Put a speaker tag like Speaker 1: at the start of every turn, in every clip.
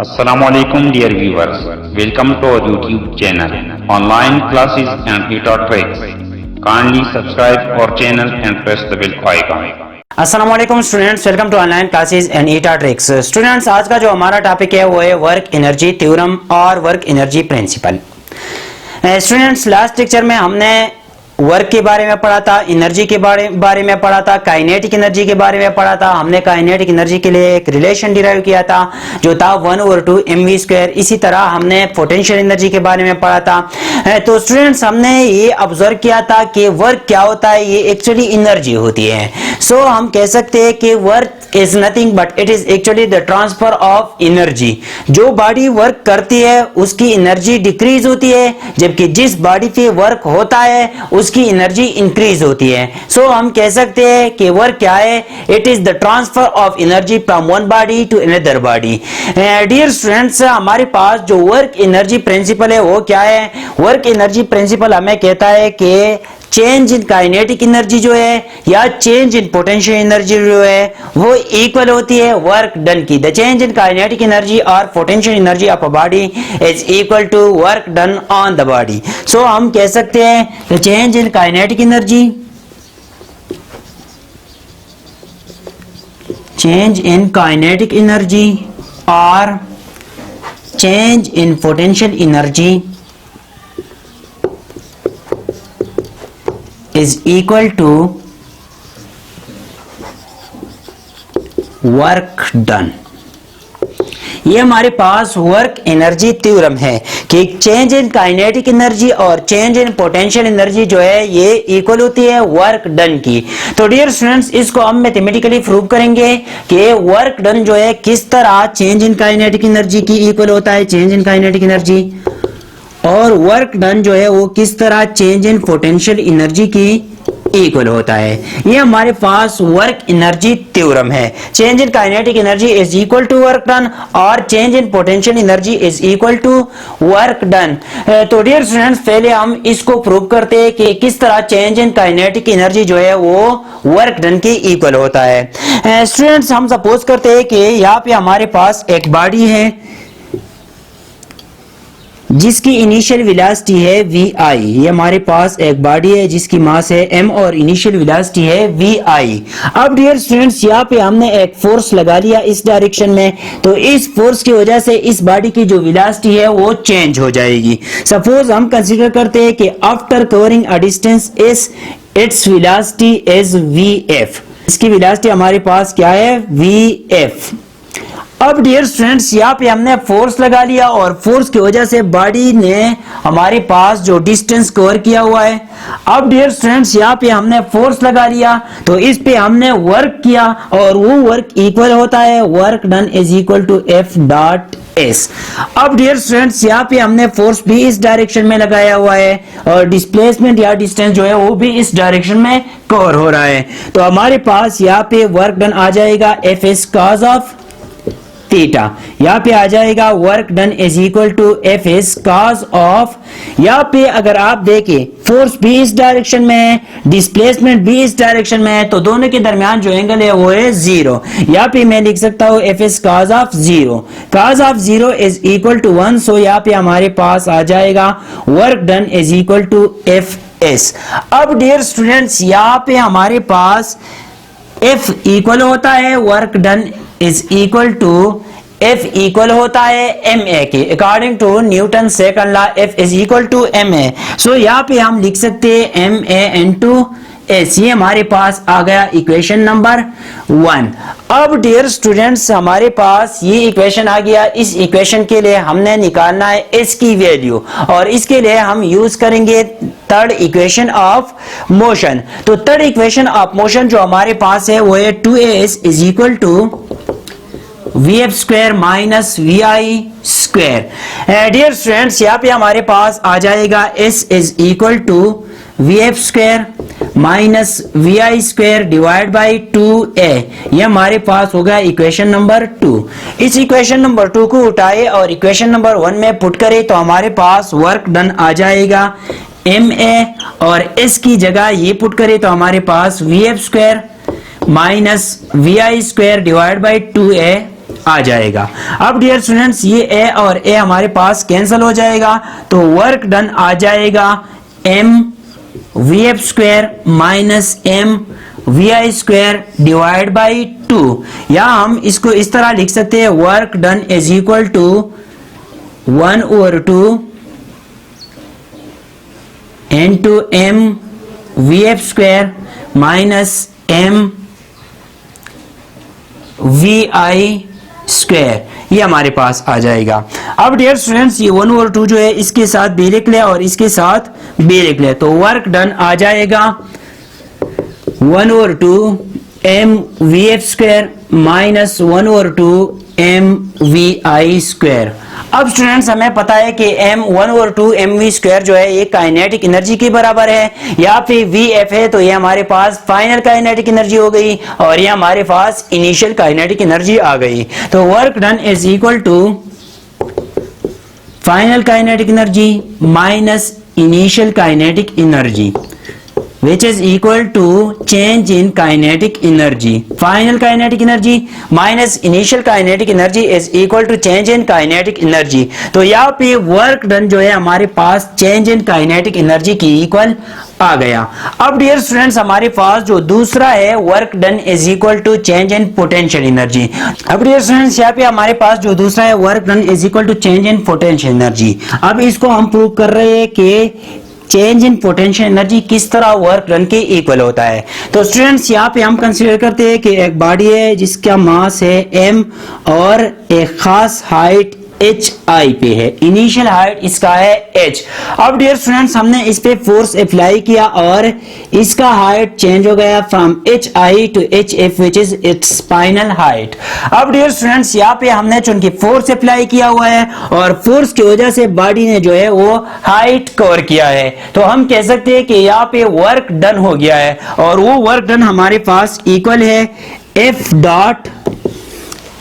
Speaker 1: Assalamualaikum dear viewers, welcome to our YouTube channel, online classes and tutor tricks. Kindly subscribe our channel and press the bell icon.
Speaker 2: अस्सलाम वालेकुम students, welcome to online classes and eta tricks. Students, आज का जो हमारा topic है वो है work energy theorem और work energy principle. Students, last lecture में हमने वर्क के बारे में पढ़ा था, एनर्जी के बारे में पढ़ा था, काइनेटिक एनर्जी के बारे में पढ़ा था। हमने काइनेटिक एनर्जी के लिए एक रिलेशन डिराइव किया था जो था 1/2 mv²। इसी तरह हमने पोटेंशियल एनर्जी के बारे में पढ़ा था। तो स्टूडेंट्स, हमने ये ऑब्जर्व किया था कि वर्क क्या होता है, ये एक्चुअली एनर्जी होती है। सो हम कह सकते हैं कि work is nothing but it is actually the transfer of energy. जो बॉडी वर्क करती है उसकी एनर्जी डिक्रीज होती है, जबकि जिस बॉडी पे वर्क होता है उसकी एनर्जी इंक्रीज होती है। सो हम कह सकते हैं कि वर्क क्या है, it is the transfer of energy from one body to another body. Dear students, हमारे पास जो वर्क एनर्जी प्रिंसिपल है वो क्या है? वर्क एनर्जी प्रिंसिपल हमें कहता है कि चेंज इन काइनेटिक एनर्जी जो है या चेंज इन पोटेंशियल एनर्जी जो है वो इक्वल होती है वर्क डन की। The change in kinetic energy और potential energy of a body is equal to work done on the body. So हम कह सकते हैं the change in kinetic energy, change in kinetic energy और change in potential energy is equal to work done। ये हमारे पास work energy theorem है कि चेंज इन काइनेटिक एनर्जी और चेंज इन पोटेंशियल एनर्जी जो है ये इक्वल होती है वर्क डन की। तो डियर स्टूडेंट्स, इसको हम मैथमेटिकली प्रूव करेंगे कि वर्क डन जो है किस तरह चेंज इन काइनेटिक एनर्जी की इक्वल होता है, चेंज इन काइनेटिक एनर्जी, और वर्क डन जो है वो किस तरह चेंज इन पोटेंशियल एनर्जी की इक्वल होता है। ये हमारे पास वर्क एनर्जी थ्योरम है। Change in kinetic energy is equal to work done और change in potential energy is equal to work done. तो डियर स्टूडेंट्स, पहले हम इसको प्रूव करते हैं कि किस तरह चेंज इन काइनेटिक एनर्जी जो है वो वर्क डन के इक्वल होता है। स्टूडेंट्स, हम सपोज करते हैं कि यहाँ पे हमारे पास एक बॉडी है जिसकी इनिशियल वेलोसिटी है vi। ये हमारे पास एक बॉडी है जिसकी मास है m और इनिशियल वेलोसिटी है vi। अब डियर स्टूडेंट्स, यहाँ पे हमने एक फोर्स लगा लिया इस डायरेक्शन में, तो इस फोर्स की वजह से इस बॉडी की जो वेलोसिटी है वो चेंज हो जाएगी। सपोज हम कंसीडर करते हैं कि after covering a distance its velocity is vf। इसकी वेलोसिटी हमारे पास क्या है? vf। अब डियर स्टूडेंट्स, यहाँ पे हमने फोर्स लगा लिया और फोर्स की वजह से बॉडी ने हमारे पास जो डिस्टेंस कवर किया हुआ है। अब डियर स्टूडेंट्स, यहाँ पे हमने फोर्स लगा लिया तो इस पे हमने वर्क किया और वो वर्क इक्वल होता है work done is equal to F dot S. अब डियर स्टूडेंट्स, यहाँ पे हमने फोर्स भी इस डायरेक्शन में लगाया हुआ है और डिस्प्लेसमेंट या डिस्टेंस जो है वो भी इस डायरेक्शन में कवर हो रहा है। तो हमारे पास यहाँ पे वर्क डन आ जाएगा F S cos of theta. यहाँ पे आ जाएगा work done is equal to F S cos of, यहाँ पे अगर आप देखें फोर्स भी इस डायरेक्शन में है, डिस्प्लेसमेंट भी इस डायरेक्शन में है, तो दोनों के दरमियान जो एंगल है वो है 0। यहाँ पे मैं लिख सकता हूँ F S cos of 0, cos of 0 is equal to 1। So यहाँ पे हमारे पास आ जाएगा work done is equal to F S. अब डियर स्टूडेंट्स, यहाँ पे हमारे पास F इक्वल होता है work done is equal to F equal होता है ma के। According to Newton second law F is equal to ma। So यहाँ पे हम लिख सकते हैं ma इनटू s। ये हमारे पास आ गया इक्वेशन नंबर 1। अब डियर स्टूडेंट्स, हमारे पास ये इक्वेशन आ गया। इस इक्वेशन के लिए हमने निकालना है s की वैल्यू और इसके लिए हम यूज करेंगे थर्ड इक्वेशन ऑफ मोशन। तो थर्ड इक्वेशन ऑफ मोशन जो हमारे पास है वो है 2as is equal to vf square minus vi square. Dear students, यहाँ पे हमारे पास आ जाएगा s is equal to vf square minus vi square divide by 2a। ये हमारे पास होगा इक्वेशन नंबर 2। इस इक्वेशन नंबर 2 को उठाए और इक्वेशन नंबर 1 में पुट करें तो हमारे पास वर्क डन आ जाएगा ma और s की जगह ये पुट करें तो हमारे पास vf square minus vi square divide by 2a आ जाएगा। अब डियर स्टूडेंट्स ये ए और ए हमारे पास कैंसिल हो जाएगा, तो वर्क डन आ जाएगा m vf square minus m vi square divide by 2, या हम इसको इस तरह लिख सकते हैं work done is equal to 1/2 into m vf square minus m vi square, ये हमारे पास आ जाएगा। अब डियर स्टूडेंट्स ये 1/2 जो है इसके साथ b लिख ले और इसके साथ b लिख ले, तो वर्क डन आ जाएगा 1/2 m vf square minus 1/2 m vi square. अब स्टूडेंट्स हमें पता है कि m 1/2 mv स्क्वायर जो है ये काइनेटिक एनर्जी के बराबर है, या फिर vf है तो ये हमारे पास फाइनल काइनेटिक एनर्जी हो गई और ये हमारे पास इनिशियल काइनेटिक एनर्जी आ गई। तो work done is equal to final kinetic energy minus initial kinetic energy which is equal to change in kinetic energy. Final kinetic energy minus initial kinetic energy is equal to change in kinetic energy. तो यहाँ पे work done जो है हमारे पास change in kinetic energy की equal आ गया। अब dear students हमारे पास जो दूसरा है work done is equal to change in potential energy. अब डियर स्टूडेंट्स यहाँ पे हमारे पास जो दूसरा है work done is equal to change in potential energy. अब इसको हम प्रूव कर रहे हैं कि चेंज इन पोटेंशियल एनर्जी किस तरह वर्क डन के इक्वल होता है। तो स्टूडेंट्स यहाँ पे हम कंसीडर करते हैं कि एक बॉडी है जिसका मास है m और एक खास हाइट hi पे है, इनिशियल हाइट इसका है h। अब डियर स्टूडेंट्स हमने इस पे फोर्स अप्लाई किया और इसका हाइट चेंज हो गया from hi to hf which is its final height. अब डियर स्टूडेंट्स यहाँ पे हमने चूंकि फोर्स अप्लाई किया हुआ है और फोर्स की वजह से बॉडी ने जो है वो हाइट कवर किया है, तो हम कह सकते हैं कि यहाँ पे वर्क डन हो गया है और वो वर्क डन हमारे पास इक्वल है f डॉट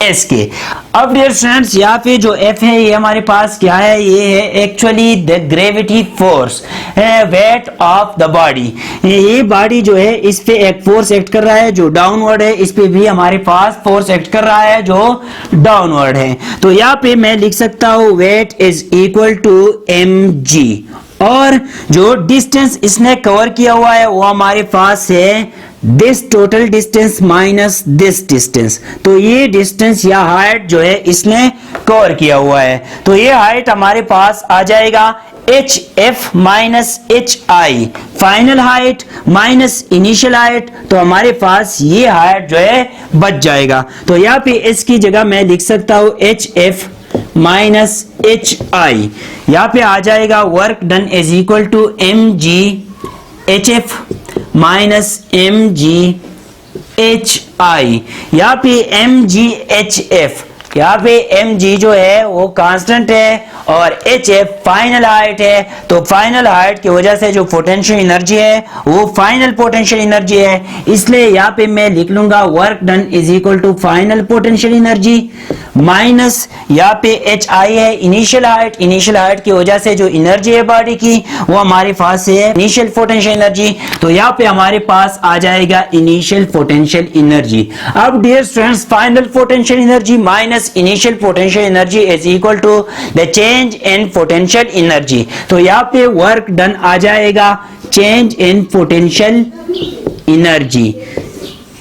Speaker 2: एस के। अब डियर स्टूडेंट्स यहाँ पे जो F है ये हमारे पास क्या है, ये है actually the gravity force, weight of the body. ये बॉडी जो है इस पे एक फोर्स एक्ट कर रहा है जो डाउनवर्ड है, इस पे भी हमारे पास फोर्स एक्ट कर रहा है जो डाउनवर्ड है। तो यहाँ पे मैं लिख सकता हूँ weight is equal to mg और जो डिस्टेंस इसने कवर किया हुआ है वो हमारे पास है this total distance minus this distance. तो ये डिस्टेंस या हाइट जो है इसने कवर किया हुआ है, तो ये हाइट हमारे पास आ जाएगा hf minus hi, final height minus initial height, तो हमारे पास ये हाइट जो है बच जाएगा। तो यहाँ पे इसकी जगह मैं लिख सकता हूँ hf माइनस hi, यहाँ पे आ जाएगा work done is equal to mg hf minus mg hi, यहाँ पे mg hf, यहाँ पे mg जो है वो कांस्टेंट है और hf फाइनल हाइट है, तो फाइनल हाइट की वजह से जो पोटेंशियल एनर्जी है वो फाइनल पोटेंशियल एनर्जी है, इसलिए यहाँ पे मैं लिख लूंगा work done is equal to final potential energy minus यहाँ पे hi है इनिशियल हाइट, इनिशियल हाइट की वजह से जो एनर्जी है बॉडी की वो हमारे पास है इनिशियल पोटेंशियल एनर्जी, तो यहाँ पे हमारे पास आ जाएगा इनिशियल पोटेंशियल एनर्जी। अब dear students final potential energy minus initial potential energy is equal to the change in potential energy, तो यहाँ पे वर्क डन आ जाएगा change in potential energy.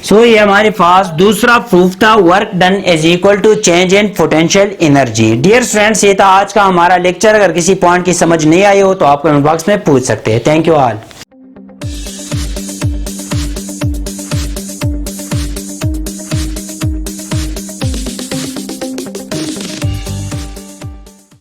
Speaker 2: So ये हमारे पास दूसरा प्रूफ था work done is equal to change in potential energy. Dear students ये था आज का हमारा लेक्चर। अगर किसी पॉइंट की समझ नहीं आई हो तो आप कमेंट बॉक्स में पूछ सकते हैं। Thank you all.